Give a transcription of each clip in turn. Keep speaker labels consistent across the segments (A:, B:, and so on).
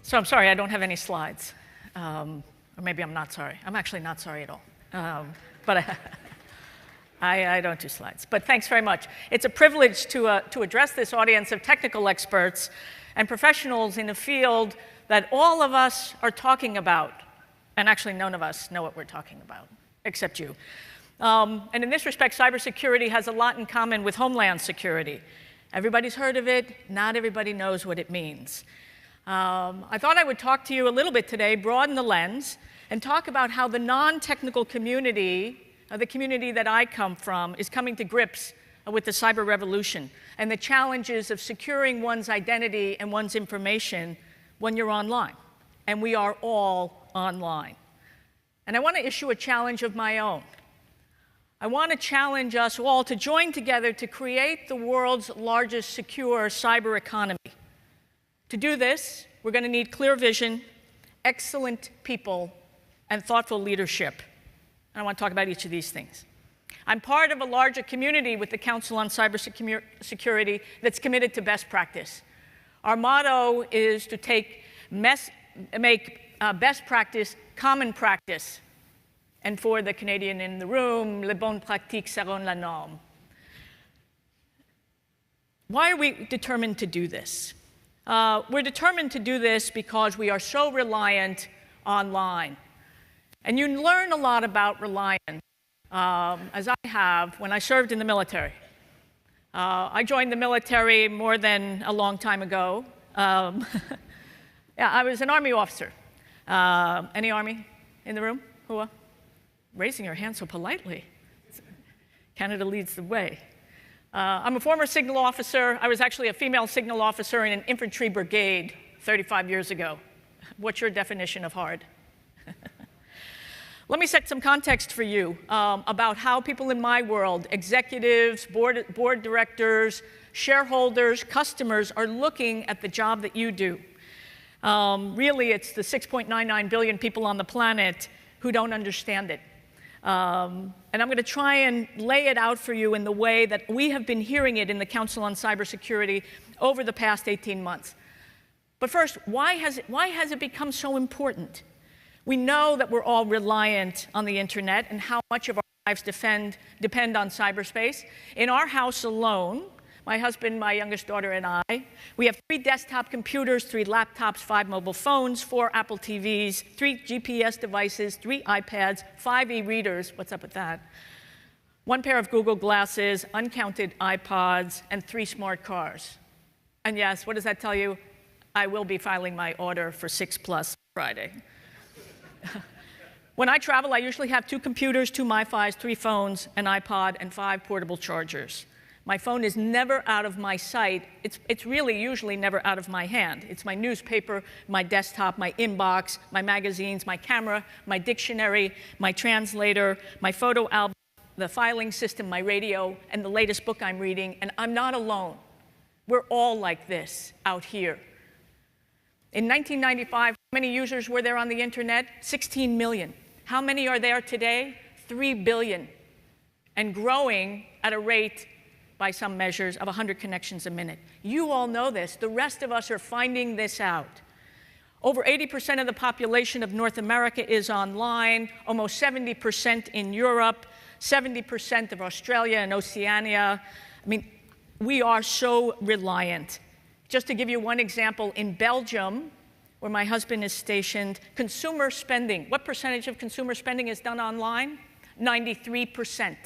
A: So I'm sorry I don't have any slides. Or maybe I'm not sorry. I'm actually not sorry at all. But I don't do slides. But thanks very much. It's a privilege to address this audience of technical experts and professionals in a field that all of us are talking about. And actually, none of us know what we're talking about, except you. And in this respect, cybersecurity has a lot in common with homeland security. Everybody's heard of it. Not everybody knows what it means. I thought I would talk to you a little bit today, broaden the lens, and talk about how the non-technical community, the community that I come from, is coming to grips with the cyber revolution and the challenges of securing one's identity and one's information when you're online. And we are all online. And I want to issue a challenge of my own. I want to challenge us all to join together to create the world's largest secure cyber economy. To do this, we're going to need clear vision, excellent people, and thoughtful leadership. And I want to talk about each of these things. I'm part of a larger community with the Council on Cybersecurity that's committed to best practice. Our motto is to make best practice common practice. And for the Canadian in the room, les bonnes pratiques seront la norme. Why are we determined to do this? We're determined to do this because we are so reliant online. And you learn a lot about reliance, as I have when I served in the military. I joined the military more than a long time ago. Yeah, I was an Army officer. Any Army in the room? Who? Raising your hand so politely. Canada leads the way. I'm a former signal officer. I was actually a female signal officer in an infantry brigade 35 years ago. What's your definition of hard? Let me set some context for you about how people in my world, executives, board directors, shareholders, customers, are looking at the job that you do. Really, it's the 6.99 billion people on the planet who don't understand it. And I'm going to try and lay it out for you in the way that we have been hearing it in the Council on Cybersecurity over the past 18 months. But first, why has it become so important? We know that we're all reliant on the internet and how much of our lives depend on cyberspace. In our house alone, my husband, my youngest daughter, and I, we have 3 desktop computers, 3 laptops, 5 mobile phones, 4 Apple TVs, 3 GPS devices, 3 iPads, 5 e-readers, what's up with that? 1 pair of Google glasses, uncounted iPods, and 3 smart cars. And yes, what does that tell you? I will be filing my order for 6+ Friday. When I travel, I usually have 2 computers, 2 MiFis, 3 phones, an iPod, and 5 portable chargers. My phone is never out of my sight. It's really usually never out of my hand. It's my newspaper, my desktop, my inbox, my magazines, my camera, my dictionary, my translator, my photo album, the filing system, my radio, and the latest book I'm reading. And I'm not alone. We're all like this out here. In 1995, how many users were there on the internet? 16 million. How many are there today? 3 billion. And growing at a rate, by some measures, of 100 connections a minute. You all know this. The rest of us are finding this out. Over 80% of the population of North America is online, almost 70% in Europe, 70% of Australia and Oceania. I mean, we are so reliant. Just to give you one example, in Belgium, where my husband is stationed, consumer spending, what percentage of consumer spending is done online? 93%.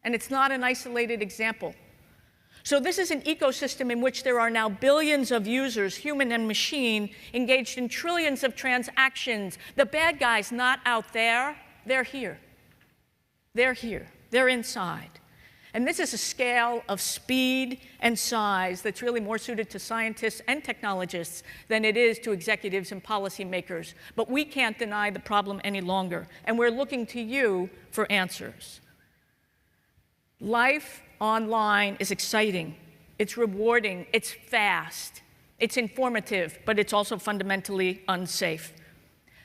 A: And it's not an isolated example. So this is an ecosystem in which there are now billions of users, human and machine, engaged in trillions of transactions. The bad guys not out there, they're here. They're here. They're inside. And this is a scale of speed and size that's really more suited to scientists and technologists than it is to executives and policymakers. But we can't deny the problem any longer, and we're looking to you for answers. Life online is exciting, it's rewarding, it's fast, it's informative, but it's also fundamentally unsafe.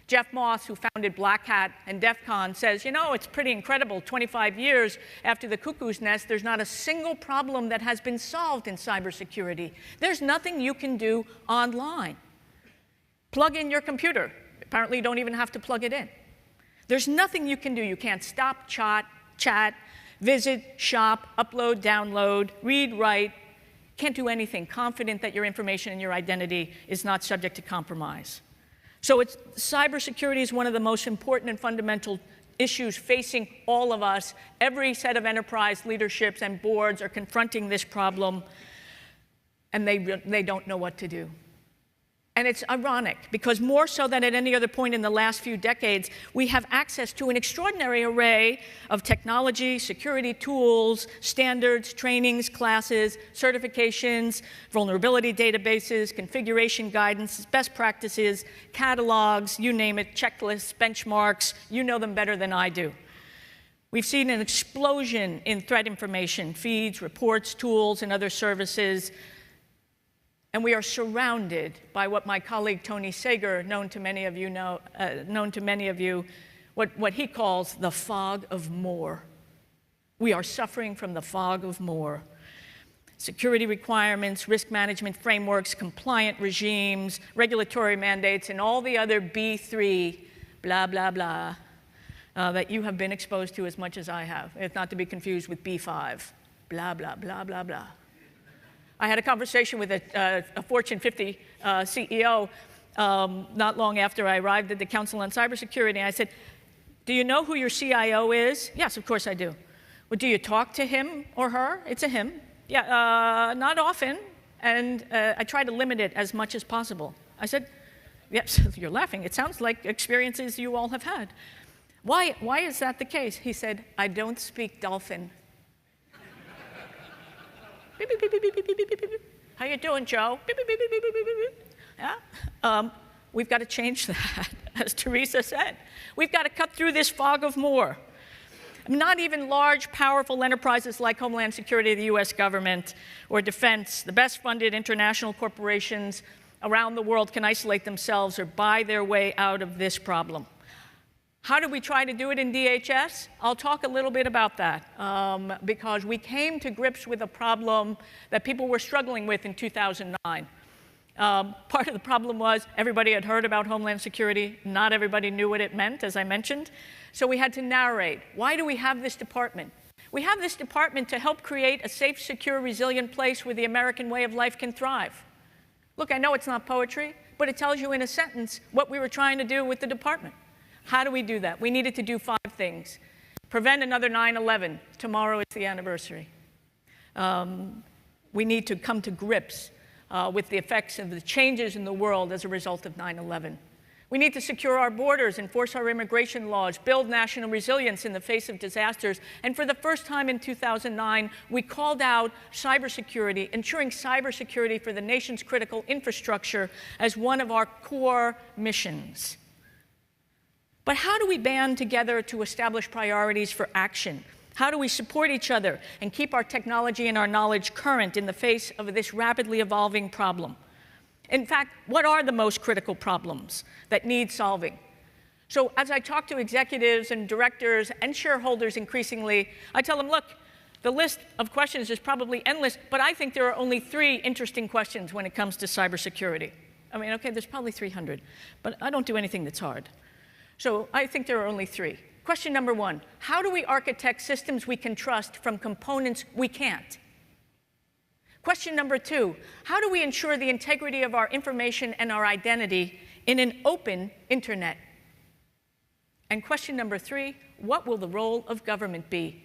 A: Jeff Moss, who founded Black Hat and DEF CON, says, you know, it's pretty incredible. 25 years after the cuckoo's nest, there's not a single problem that has been solved in cybersecurity. There's nothing you can do online. Plug in your computer. Apparently, you don't even have to plug it in. There's nothing you can do. You can't stop, chat, visit, shop, upload, download, read, write. Can't do anything confident that your information and your identity is not subject to compromise. So cybersecurity is one of the most important and fundamental issues facing all of us. Every set of enterprise leaderships and boards are confronting this problem, and they don't know what to do. And it's ironic, because more so than at any other point in the last few decades, we have access to an extraordinary array of technology, security tools, standards, trainings, classes, certifications, vulnerability databases, configuration guidance, best practices, catalogs, you name it, checklists, benchmarks. You know them better than I do. We've seen an explosion in threat information, feeds, reports, tools, and other services. And we are surrounded by what my colleague Tony Sager, known to many of you, what he calls the fog of more. We are suffering from the fog of more. Security requirements, risk management frameworks, compliant regimes, regulatory mandates, and all the other B3, blah, blah, blah, that you have been exposed to as much as I have. It's not to be confused with B5, blah, blah, blah, blah, blah. I had a conversation with a Fortune 50 CEO not long after I arrived at the Council on Cybersecurity. I said, do you know who your CIO is? Yes, of course I do. Well, do you talk to him or her? It's a him. Yeah, not often, and I try to limit it as much as possible. I said, yes, you're laughing. It sounds like experiences you all have had. Why is that the case? He said, I don't speak dolphin. Beep, beep, beep, beep, beep, beep, beep, beep. How you doing, Joe? Beep, beep, beep, beep, beep, beep, beep. Yeah? We've got to change that, as Teresa said. We've got to cut through this fog of more. Not even large, powerful enterprises like Homeland Security, the US government, or defense, the best-funded international corporations around the world can isolate themselves or buy their way out of this problem. How did we try to do it in DHS? I'll talk a little bit about that, because we came to grips with a problem that people were struggling with in 2009. Part of the problem was everybody had heard about Homeland Security. Not everybody knew what it meant, as I mentioned. So we had to narrate. Why do we have this department? We have this department to help create a safe, secure, resilient place where the American way of life can thrive. Look, I know it's not poetry, but it tells you in a sentence what we were trying to do with the department. How do we do that? We needed to do 5 things. Prevent another 9/11. Tomorrow is the anniversary. We need to come to grips with the effects of the changes in the world as a result of 9/11. We need to secure our borders, enforce our immigration laws, build national resilience in the face of disasters. And for the first time in 2009, we called out cybersecurity, ensuring cybersecurity for the nation's critical infrastructure as one of our core missions. But how do we band together to establish priorities for action? How do we support each other and keep our technology and our knowledge current in the face of this rapidly evolving problem? In fact, what are the most critical problems that need solving? So as I talk to executives and directors and shareholders increasingly, I tell them, look, the list of questions is probably endless, but I think there are only 3 interesting questions when it comes to cybersecurity. I mean, okay, there's probably 300, but I don't do anything that's hard. So I think there are only 3. Question number 1, how do we architect systems we can trust from components we can't? Question number 2, how do we ensure the integrity of our information and our identity in an open internet? And question number 3, what will the role of government be?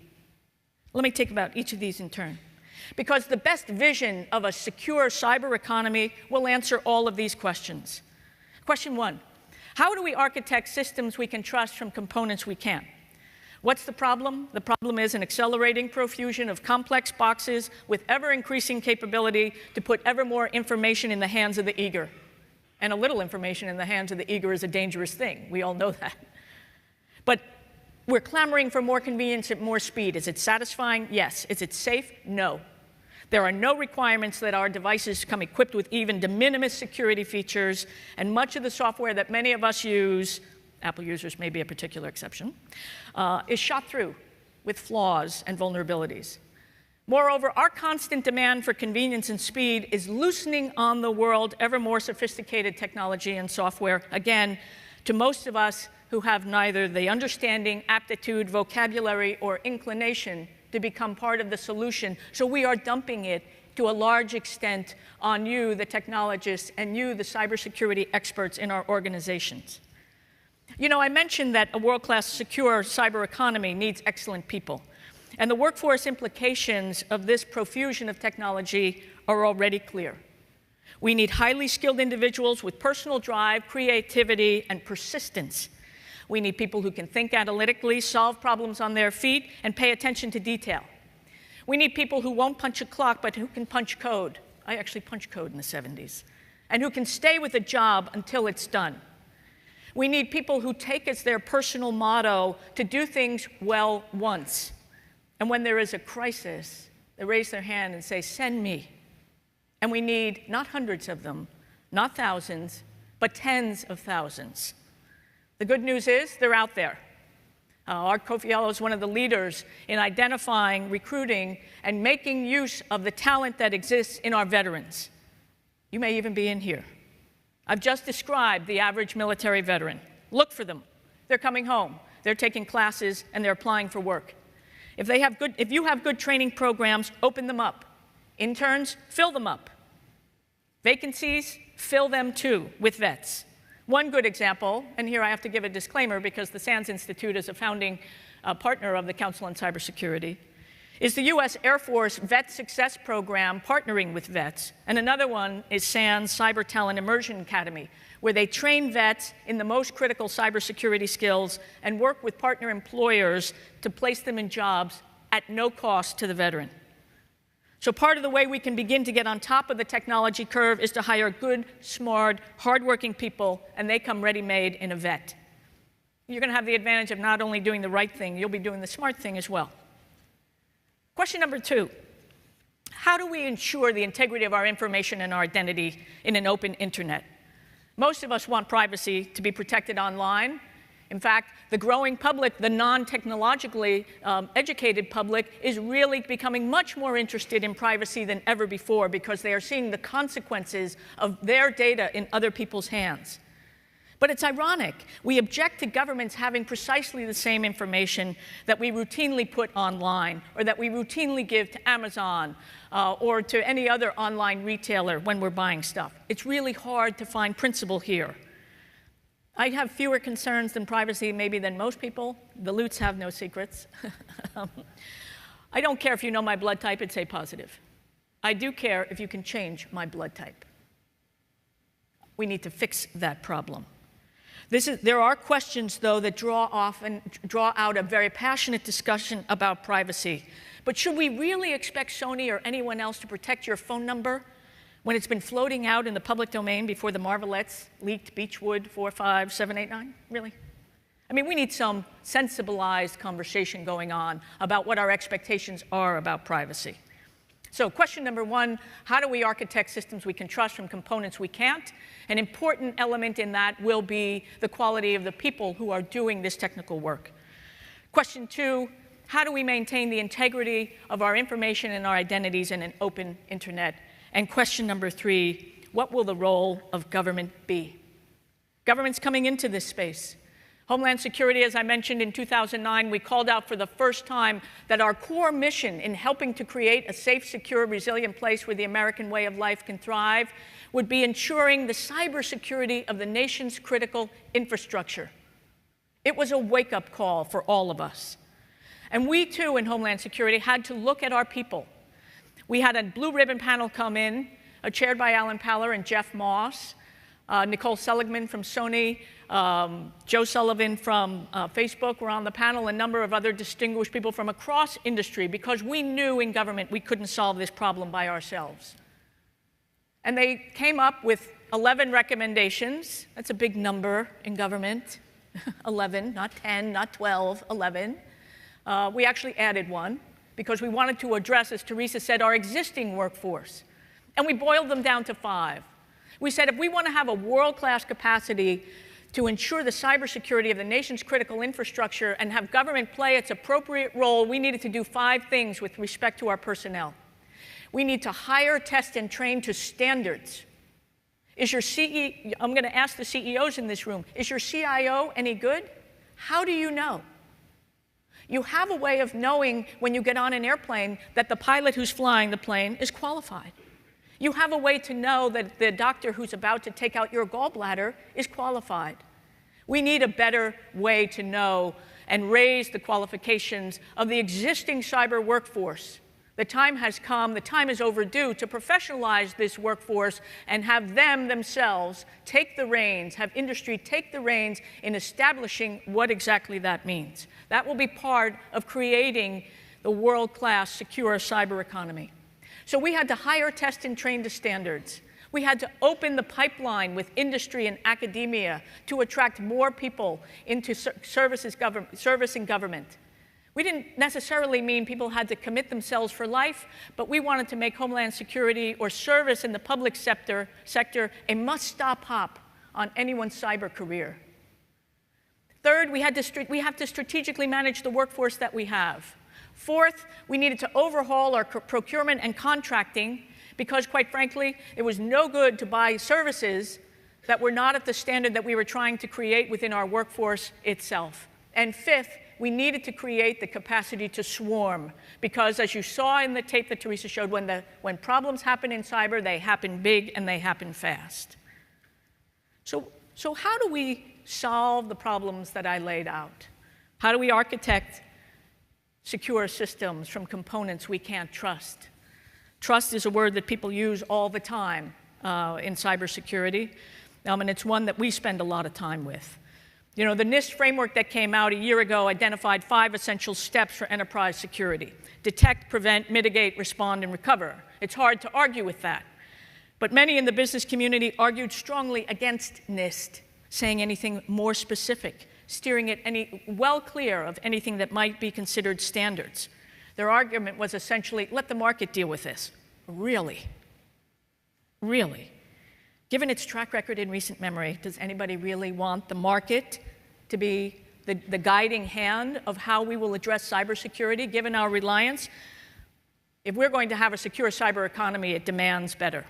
A: Let me take about each of these in turn. Because the best vision of a secure cyber economy will answer all of these questions. Question 1, how do we architect systems we can trust from components we can't? What's the problem? The problem is an accelerating profusion of complex boxes with ever-increasing capability to put ever more information in the hands of the eager. And a little information in the hands of the eager is a dangerous thing. We all know that. But we're clamoring for more convenience and more speed. Is it satisfying? Yes. Is it safe? No. There are no requirements that our devices come equipped with even de minimis security features, and much of the software that many of us use, Apple users may be a particular exception, is shot through with flaws and vulnerabilities. Moreover, our constant demand for convenience and speed is loosening on the world ever more sophisticated technology and software, again, to most of us who have neither the understanding, aptitude, vocabulary, or inclination to become part of the solution. So we are dumping it to a large extent on you, the technologists, and you, the cybersecurity experts in our organizations. You know, I mentioned that a world-class, secure cyber economy needs excellent people. And the workforce implications of this profusion of technology are already clear. We need highly skilled individuals with personal drive, creativity, and persistence. We need people who can think analytically, solve problems on their feet, and pay attention to detail. We need people who won't punch a clock, but who can punch code. I actually punched code in the 70s. And who can stay with a job until it's done. We need people who take as their personal motto to do things well once. And when there is a crisis, they raise their hand and say, send me. And we need not hundreds of them, not thousands, but tens of thousands. The good news is they're out there. Art Kofiello is one of the leaders in identifying, recruiting, and making use of the talent that exists in our veterans. You may even be in here. I've just described the average military veteran. Look for them. They're coming home. They're taking classes, and they're applying for work. If you have good training programs, open them up. Interns, fill them up. Vacancies, fill them too with vets. One good example, and here I have to give a disclaimer because the SANS Institute is a founding partner of the Council on Cybersecurity, is the U.S. Air Force Vet Success Program partnering with vets. And another one is SANS Cyber Talent Immersion Academy, where they train vets in the most critical cybersecurity skills and work with partner employers to place them in jobs at no cost to the veteran. So part of the way we can begin to get on top of the technology curve is to hire good, smart, hardworking people, and they come ready-made in a vet. You're going to have the advantage of not only doing the right thing, you'll be doing the smart thing as well. Question number 2, how do we ensure the integrity of our information and our identity in an open internet? Most of us want privacy to be protected online. In fact, the growing public, the non-technologically educated public, is really becoming much more interested in privacy than ever before because they are seeing the consequences of their data in other people's hands. But it's ironic. We object to governments having precisely the same information that we routinely put online or that we routinely give to Amazon or to any other online retailer when we're buying stuff. It's really hard to find principle here. I have fewer concerns than privacy maybe than most people. The Lutes have no secrets. I don't care if you know my blood type, it's A positive. I do care if you can change my blood type. We need to fix that problem. There are questions, though, that draw out a very passionate discussion about privacy. But should we really expect Sony or anyone else to protect your phone number when it's been floating out in the public domain before the Marvelettes leaked Beechwood 45789? Really? I mean, we need some sensibilized conversation going on about what our expectations are about privacy. So question number 1, how do we architect systems we can trust from components we can't? An important element in that will be the quality of the people who are doing this technical work. Question 2, how do we maintain the integrity of our information and our identities in an open internet? And question number 3, what will the role of government be? Government's coming into this space. Homeland Security, as I mentioned, in 2009, we called out for the first time that our core mission in helping to create a safe, secure, resilient place where the American way of life can thrive would be ensuring the cybersecurity of the nation's critical infrastructure. It was a wake-up call for all of us. And we, too, in Homeland Security, had to look at our people. We had a blue ribbon panel come in, chaired by Alan Paller and Jeff Moss, Nicole Seligman from Sony, Joe Sullivan from Facebook were on the panel, a number of other distinguished people from across industry, because we knew in government we couldn't solve this problem by ourselves. And they came up with 11 recommendations. That's a big number in government. 11, not 10, not 12, 11. We actually added one because we wanted to address, as Teresa said, our existing workforce. And we boiled them down to 5. We said if we want to have a world-class capacity to ensure the cybersecurity of the nation's critical infrastructure and have government play its appropriate role, we needed to do 5 things with respect to our personnel. We need to hire, test, and train to standards. I'm going to ask the CEOs in this room, is your CIO any good? How do you know? You have a way of knowing when you get on an airplane that the pilot who's flying the plane is qualified. You have a way to know that the doctor who's about to take out your gallbladder is qualified. We need a better way to know and raise the qualifications of the existing cyber workforce. The time has come, the time is overdue to professionalize this workforce and have them themselves take the reins, have industry take the reins in establishing what exactly that means. That will be part of creating the world-class secure cyber economy. So we had to hire, test, and train to standards. We had to open the pipeline with industry and academia to attract more people into servicing government. We didn't necessarily mean people had to commit themselves for life, but we wanted to make Homeland Security or service in the public sector a must-stop hop on anyone's cyber career. Third, we have to strategically manage the workforce that we have. Fourth, we needed to overhaul our procurement and contracting because, quite frankly, it was no good to buy services that were not at the standard that we were trying to create within our workforce itself. And fifth, we needed to create the capacity to swarm because, as you saw in the tape that Teresa showed, when problems happen in cyber, they happen big and they happen fast. So how do we solve the problems that I laid out? How do we architect secure systems from components we can't trust? Trust is a word that people use all the time in cybersecurity, and it's one that we spend a lot of time with. You know, the NIST framework that came out a year ago identified 5 essential steps for enterprise security: detect, prevent, mitigate, respond, and recover. It's hard to argue with that. But many in the business community argued strongly against NIST saying anything more specific, steering it well clear of anything that might be considered standards. Their argument was essentially, let the market deal with this. Really? Really? Given its track record in recent memory, does anybody really want the market to be the guiding hand of how we will address cybersecurity, given our reliance? If we're going to have a secure cyber economy, it demands better.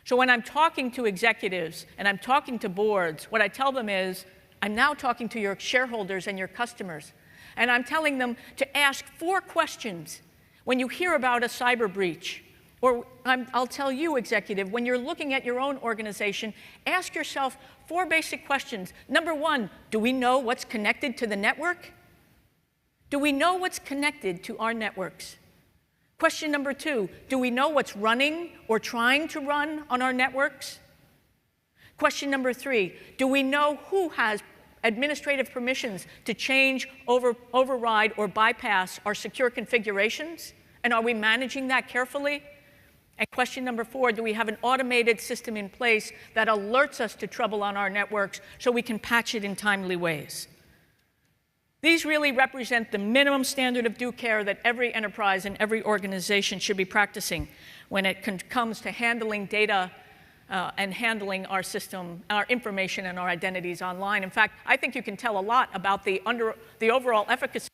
A: So when I'm talking to executives and I'm talking to boards, what I tell them is, I'm now talking to your shareholders and your customers, and I'm telling them to ask 4 questions when you hear about a cyber breach. Or I'll tell you, executive, when you're looking at your own organization, ask yourself 4 basic questions. Number 1, do we know what's connected to the network? Do we know what's connected to our networks? Question number 2, do we know what's running or trying to run on our networks? Question number 3, do we know who has administrative permissions to change, override, or bypass our secure configurations? And are we managing that carefully? And question number 4, do we have an automated system in place that alerts us to trouble on our networks so we can patch it in timely ways? These really represent the minimum standard of due care that every enterprise and every organization should be practicing when it comes to handling data and handling our system, our information, and our identities online. In fact, I think you can tell a lot about the overall efficacy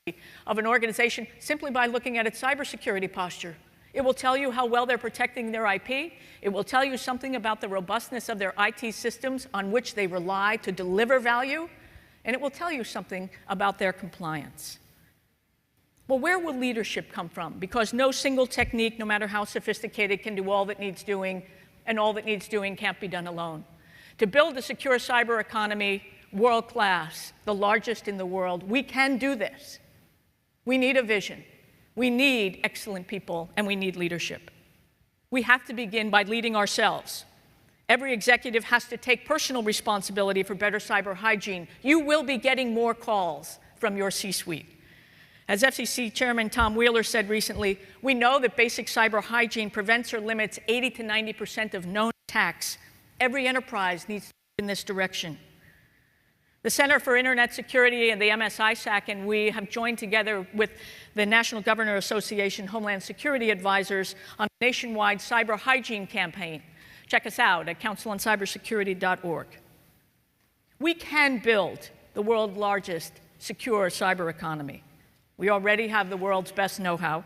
A: of an organization simply by looking at its cybersecurity posture. It will tell you how well they're protecting their IP. It will tell you something about the robustness of their IT systems on which they rely to deliver value. And it will tell you something about their compliance. Well, where will leadership come from? Because no single technique, no matter how sophisticated, can do all that needs doing, and all that needs doing can't be done alone. To build a secure cyber economy, world-class, the largest in the world, we can do this. We need a vision. We need excellent people, and we need leadership. We have to begin by leading ourselves. Every executive has to take personal responsibility for better cyber hygiene. You will be getting more calls from your C-suite. As FCC Chairman Tom Wheeler said recently, we know that basic cyber hygiene prevents or limits 80 to 90% of known attacks. Every enterprise needs to move in this direction. The Center for Internet Security and the MSISAC and we have joined together with the National Governor Association Homeland Security Advisors on a nationwide cyber hygiene campaign. Check us out at counciloncybersecurity.org. We can build the world's largest secure cyber economy. We already have the world's best know-how,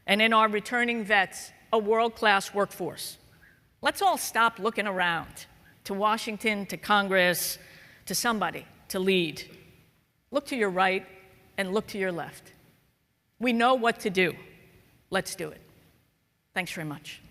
A: and in our returning vets, a world-class workforce. Let's all stop looking around to Washington, to Congress, to somebody to lead. Look to your right and look to your left. We know what to do. Let's do it. Thanks very much.